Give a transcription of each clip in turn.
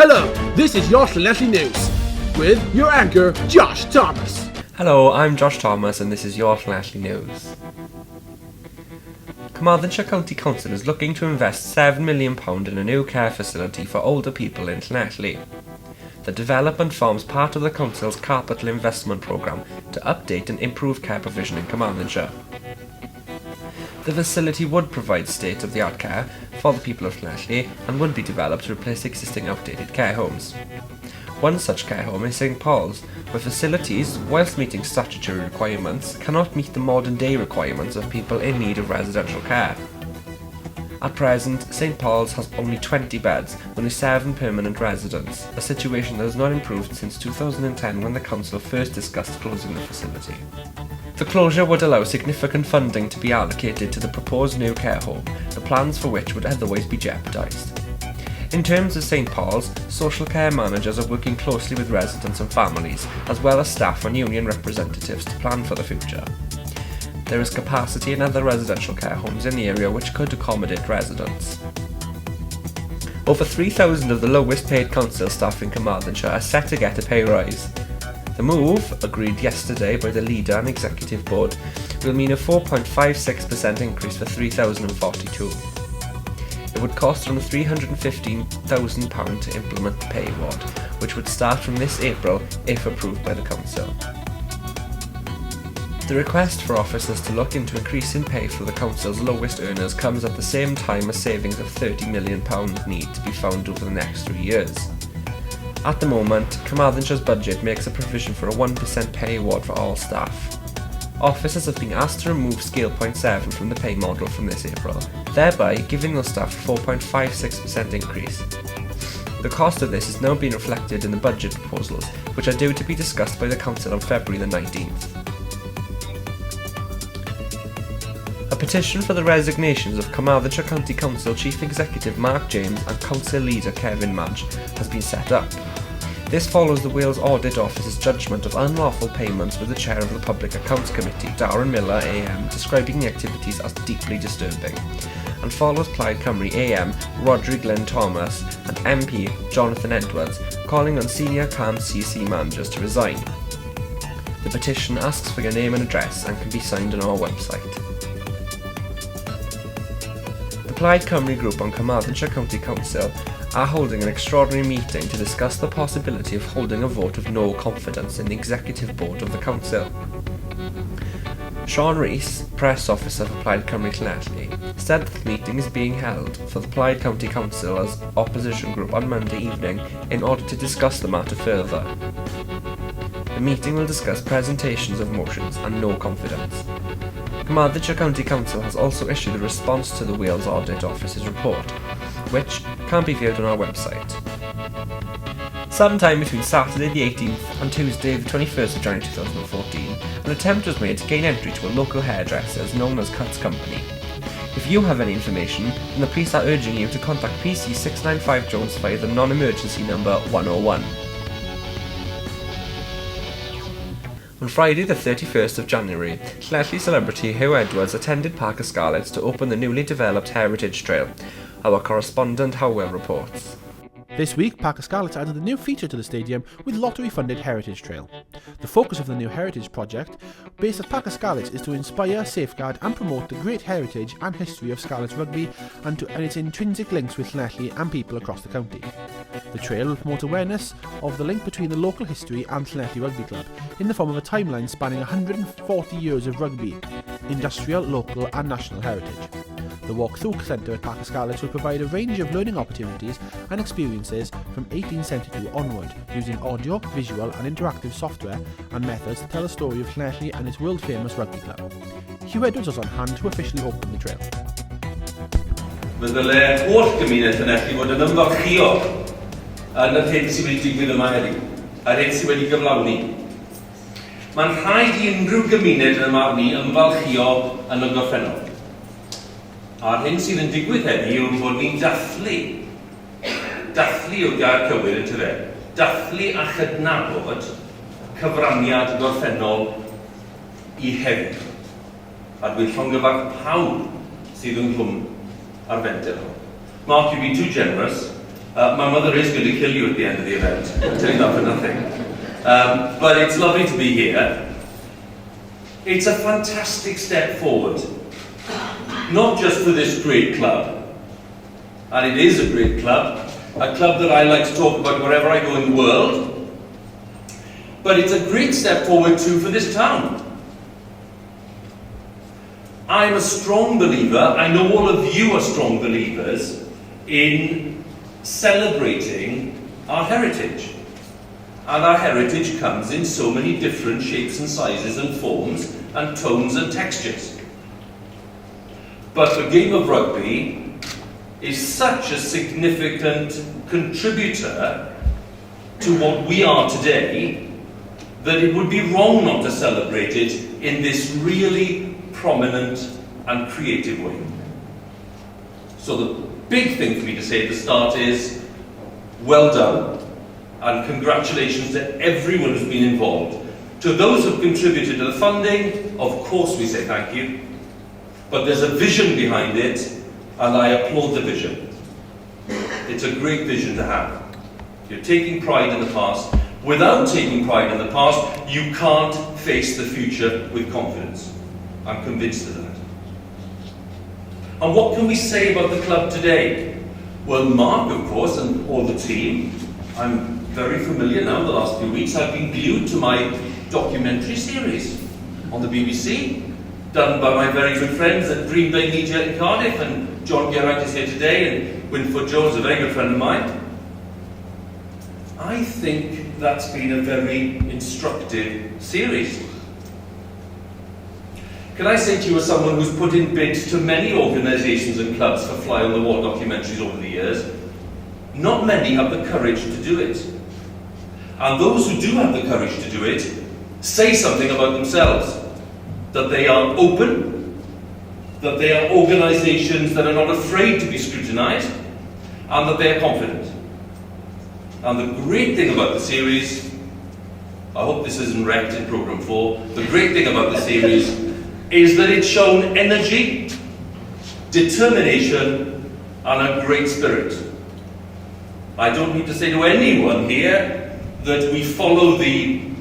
Hello, this is your Llanelli News with your anchor, Josh Thomas. Hello, I'm Josh Thomas and this is your Llanelli News. Carmarthenshire County Council is looking to invest £7 million in a new care facility for older people in Llanelli. The development forms part of the Council's capital investment programme to update and improve care provision in Carmarthenshire. The facility would provide state-of-the-art care for the people of Llanelli and would be developed to replace existing outdated care homes. One such care home is St Paul's, where facilities, whilst meeting statutory requirements, cannot meet the modern-day requirements of people in need of residential care. At present, St Paul's has only 20 beds, only 7 permanent residents, a situation that has not improved since 2010 when the council first discussed closing the facility. The closure would allow significant funding to be allocated to the proposed new care home, the plans for which would otherwise be jeopardised. In terms of St Paul's, social care managers are working closely with residents and families, as well as staff and union representatives to plan for the future. There is capacity in other residential care homes in the area which could accommodate residents. Over 3,000 of the lowest paid council staff in Carmarthenshire are set to get a pay rise. The move, agreed yesterday by the leader and executive board, will mean a 4.56% increase for 3,042. It would cost around £315,000 to implement the pay award, which would start from this April if approved by the council. The request for officers to look into increasing pay for the council's lowest earners comes at the same time as savings of £30 million need to be found over the next 3 years. At the moment, Carmarthenshire's budget makes a provision for a 1% pay award for all staff. Officers have been asked to remove Scale Point 7 from the pay model from this April, thereby giving those staff a 4.56% increase. The cost of this is now being reflected in the budget proposals, which are due to be discussed by the Council on February the 19th. A petition for the resignations of Carmarthenshire County Council Chief Executive Mark James and Council Leader Kevin Madge has been set up. This follows the Wales Audit Office's judgment of unlawful payments with the Chair of the Public Accounts Committee, Darren Miller AM, describing the activities as deeply disturbing, and follows Plaid Cymru AM, Rodri Glenn Thomas, and MP Jonathan Edwards, calling on senior CAMS-CC managers to resign. The petition asks for your name and address and can be signed on our website. The Plaid Cymru Group on Carmarthenshire County Council are holding an extraordinary meeting to discuss the possibility of holding a vote of no confidence in the executive board of the council. Sean Rees, press officer for Plaid Cymru Llanelli, said that the meeting is being held for the Plaid County Council as opposition group on Monday evening in order to discuss the matter further. The meeting will discuss presentations of motions and no confidence. Carmarthenshire County Council has also issued a response to the Wales Audit Office's report, which can be viewed on our website. Sometime between Saturday the 18th and Tuesday the 21st of January 2014, an attempt was made to gain entry to a local hairdresser known as Cuts Company. If you have any information, then the police are urging you to contact PC 695 Jones via the non-emergency number 101. On Friday the 31st of January, Llanelli celebrity Hugh Edwards attended Parc y Scarlets to open the newly developed Heritage Trail. Our correspondent Howell reports. This week, Parc y Scarlets added a new feature to the stadium with lottery-funded Heritage Trail. The focus of the new Heritage project, based at Parc y Scarlets, is to inspire, safeguard and promote the great heritage and history of Scarlets rugby and its intrinsic links with Llanelli and people across the county. The trail will promote awareness of the link between the local history and Llanelli Rugby Club in the form of a timeline spanning 140 years of rugby, industrial, local and national heritage. The walk-through centre at Parc y Scarlets will provide a range of learning opportunities and experiences from 1872 onward, using audio, visual and interactive software and methods to tell the story of Llanelli and its world-famous rugby club. Hugh Edwards was on hand to officially open the trail. Bydd y holl gymuned Llanelli fod yn ymfalchio yn yr hyn sydd wedi digwydd yma heddiw, a'r hyn sydd wedi gyflawni. Mae'n rhaid i unrhyw gymuned yn yma ni ymfalchio yn y gorffennol. A'r hyn sydd yn digwydd heddiw yw fod ni'n dathlu o gair cywir yn tyfe, dathlu a chydnabod cyfraniad gorffennol I hefyd. A dwi'n llongyfarch pawb sydd yn clwm ar fenter. Not to be too generous, My mother is going to kill you at the end of the event. I'll tell you that for nothing. But it's lovely to be here. It's a fantastic step forward. Not just for this great club, and it is a great club, a club that I like to talk about wherever I go in the world, but it's a great step forward too for this town. I'm a strong believer, I know all of you are strong believers, in celebrating our heritage. And our heritage comes in so many different shapes and sizes and forms and tones and textures. But the game of rugby is such a significant contributor to what we are today that it would be wrong not to celebrate it in this really prominent and creative way. So the big thing for me to say at the start is, well done, and congratulations to everyone who's been involved. To those who've contributed to the funding, of course we say thank you, but there's a vision behind it, and I applaud the vision. It's a great vision to have. You're taking pride in the past. Without taking pride in the past, you can't face the future with confidence. I'm convinced of that. And what can we say about the club today? Well, Mark, of course, and all the team, I'm very familiar now the last few weeks. I've been glued to my documentary series on the BBC, done by my very good friends at Green Bay Media in Cardiff, and John Geraint is here today, and Winford Jones, a very good friend of mine. I think that's been a very instructive series. Can I say to you, as someone who's put in bids to many organisations and clubs for fly-on-the-wall documentaries over the years, not many have the courage to do it. And those who do have the courage to do it say something about themselves. That they are open, that they are organisations that are not afraid to be scrutinised, and that they are confident. And the great thing about the series, I hope this isn't wrecked in Programme 4, the great thing about the series is that it's shown energy, determination, and a great spirit. I don't need to say to anyone here that we follow the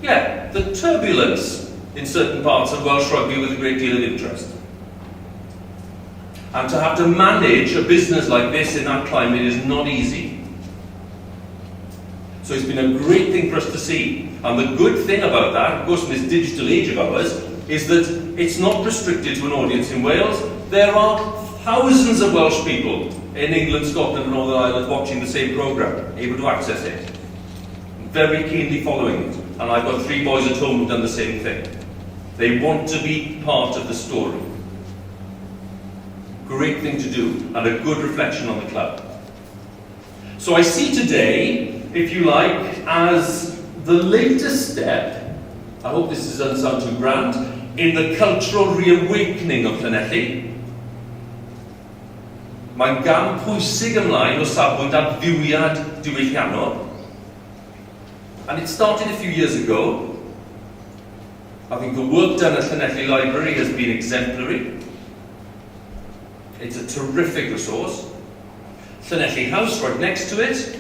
turbulence in certain parts of Welsh rugby with a great deal of interest. And to have to manage a business like this in that climate is not easy. So it's been a great thing for us to see. And the good thing about that, of course, in this digital age of ours, is that it's not restricted to an audience in Wales. There are thousands of Welsh people in England, Scotland and Northern Ireland watching the same programme, able to access it. Very keenly following it. And I've got 3 boys at home who've done the same thing. They want to be part of the story. Great thing to do, and a good reflection on the club. So I see today, if you like, as the latest step, I hope this doesn't sound too grand, in the cultural reawakening of Llanelli. Mae'n gam pwysig ymlaen o safbwynt adfywiad diwylliannol. And it started a few years ago. I think the work done at Llanelli Library has been exemplary. It's a terrific resource. Llanelli House, right next to it,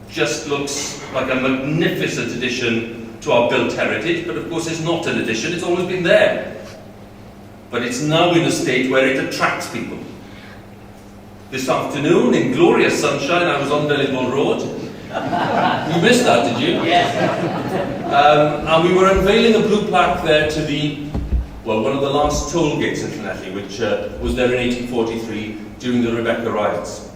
just looks like a magnificent addition to our built heritage, but of course it's not an addition, it's always been there. But it's now in a state where it attracts people. This afternoon, in glorious sunshine, I was on Llanelli Road. You missed that, did you? Yes. And we were unveiling a blue plaque there to one of the last toll gates in Llanelli, which was there in 1843 during the Rebecca riots.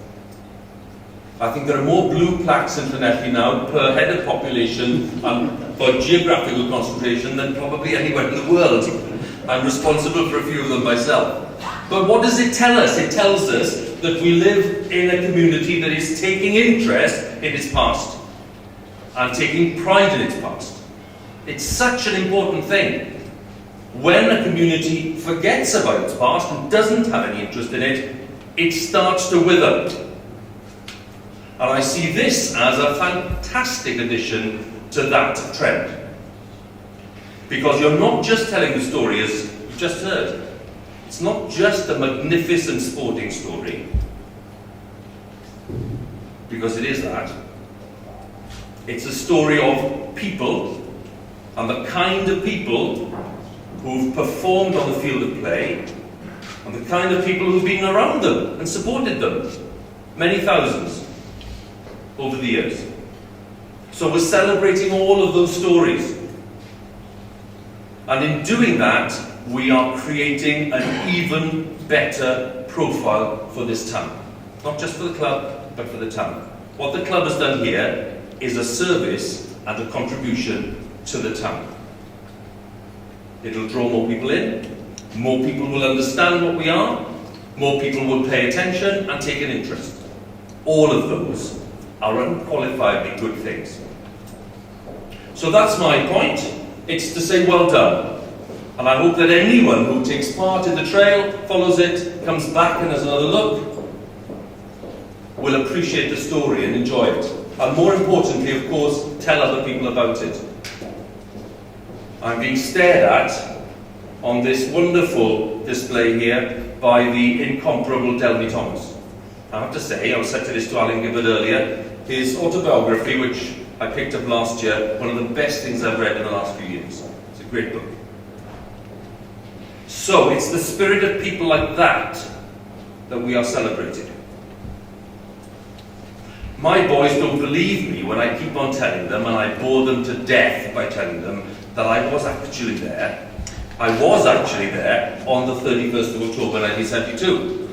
I think there are more blue plaques in Llanelli now per head of population and for geographical concentration than probably anywhere in the world. I'm responsible for a few of them myself. But what does it tell us? It tells us that we live in a community that is taking interest in its past and taking pride in its past. It's such an important thing. When a community forgets about its past and doesn't have any interest in it, it starts to wither. And I see this as a fantastic addition to that trend. Because you're not just telling the story as you've just heard. It's not just a magnificent sporting story. because it is that. It's a story of people, and the kind of people who've performed on the field of play, and the kind of people who've been around them and supported them, many thousands, over the years. So we're celebrating all of those stories. And in doing that, we are creating an even better profile for this town. Not just for the club, but for the town. What the club has done here is a service and a contribution to the town. It'll draw more people in, more people will understand what we are, more people will pay attention and take an interest. All of those are unqualifiedly good things. So that's my point. It's to say well done. And I hope that anyone who takes part in the trail, follows it, comes back and has another look, will appreciate the story and enjoy it. And more importantly, of course, tell other people about it. I'm being stared at on this wonderful display here by the incomparable Delmy Thomas. I have to say, I was said to this to Alan Gibbard earlier, his autobiography, which I picked up last year, one of the best things I've read in the last few years. It's a great book. So it's the spirit of people like that that we are celebrating. My boys don't believe me when I keep on telling them, and I bore them to death by telling them, that I was actually there. I was actually there on the 31st of October 1972.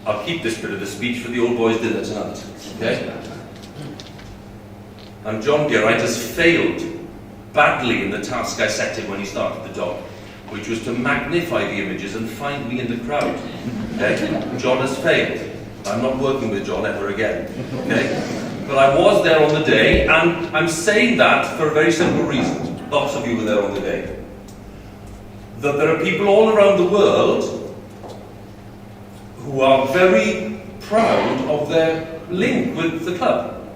I'll keep this bit of the speech for the old boys' dinner tonight. Okay? And John Geraint has failed badly in the task I set him when he started the dog, which was to magnify the images and find me in the crowd. Okay? John has failed. I'm not working with John ever again. Okay? But I was there on the day, and I'm saying that for a very simple reason. Lots of you were there on the day. That there are people all around the world who are very proud of their link with the club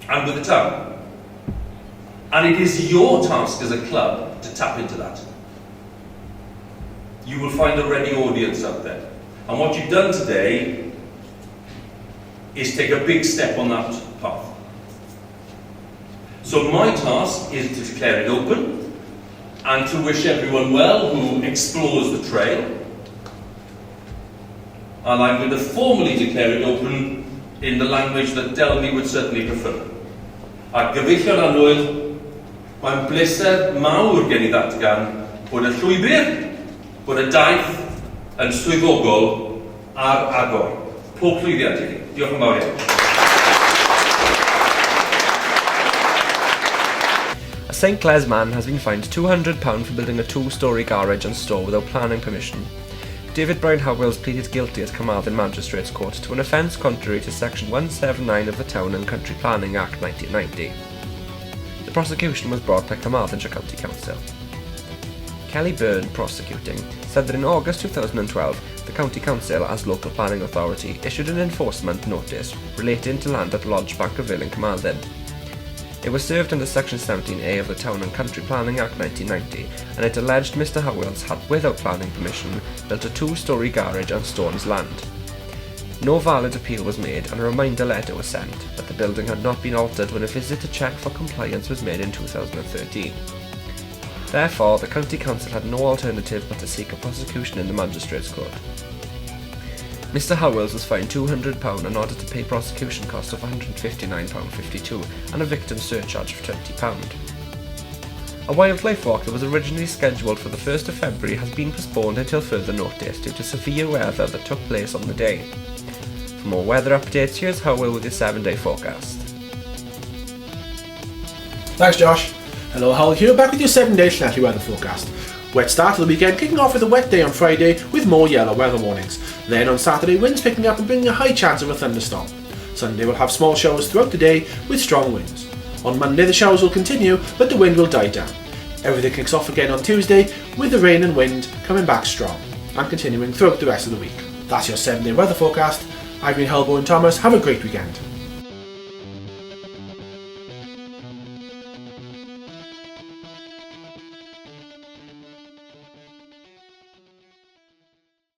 and with the town. And it is your task as a club to tap into that. You will find a ready audience out there. And what you've done today is take a big step on that path. So my task is to declare it open and to wish everyone well who explores the trail. And I'm going to formally declare it open in the language that Delmy would certainly prefer. A gyfeillion annwyl, mae'n bleser mawr gen I ddatgan bod y llwybr, bod y daith yn swyddogol ar agor. Pob llwyddiant I chi. Diolch yn fawr iawn. A St Clair's man has been fined £200 for building a two-storey garage and store without planning permission. David Brown Howells pleaded guilty at Carmarthen Magistrates Court to an offence contrary to Section 179 of the Town and Country Planning Act 1990. The prosecution was brought by Carmarthenshire County Council. Kelly Byrne, prosecuting, said that in August 2012, the County Council, as local planning authority, issued an enforcement notice relating to land at Lodge Bankerville in Carmarthen. It was served under Section 17A of the Town and Country Planning Act 1990, and it alleged Mr Howells had, without planning permission, built a two-storey garage on Stone's land. No valid appeal was made, and a reminder letter was sent that the building had not been altered when a visit to check for compliance was made in 2013. Therefore, the County Council had no alternative but to seek a prosecution in the Magistrates Court. Mr Howells was fined £200 in order to pay prosecution costs of £159.52 and a victim surcharge of £20. A wildlife walk that was originally scheduled for the 1st of February has been postponed until further notice due to severe weather that took place on the day. For more weather updates, here's Howell with your 7-day forecast. Thanks, Josh. Hello, Howell here, back with your 7-day Llanelli weather forecast. Wet start to the weekend, kicking off with a wet day on Friday with more yellow weather warnings. Then on Saturday, winds picking up and bringing a high chance of a thunderstorm. Sunday will have small showers throughout the day with strong winds. On Monday the showers will continue, but the wind will die down. Everything kicks off again on Tuesday with the rain and wind coming back strong and continuing throughout the rest of the week. That's your 7-day weather forecast. I've been Helbo and Thomas. Have a great weekend.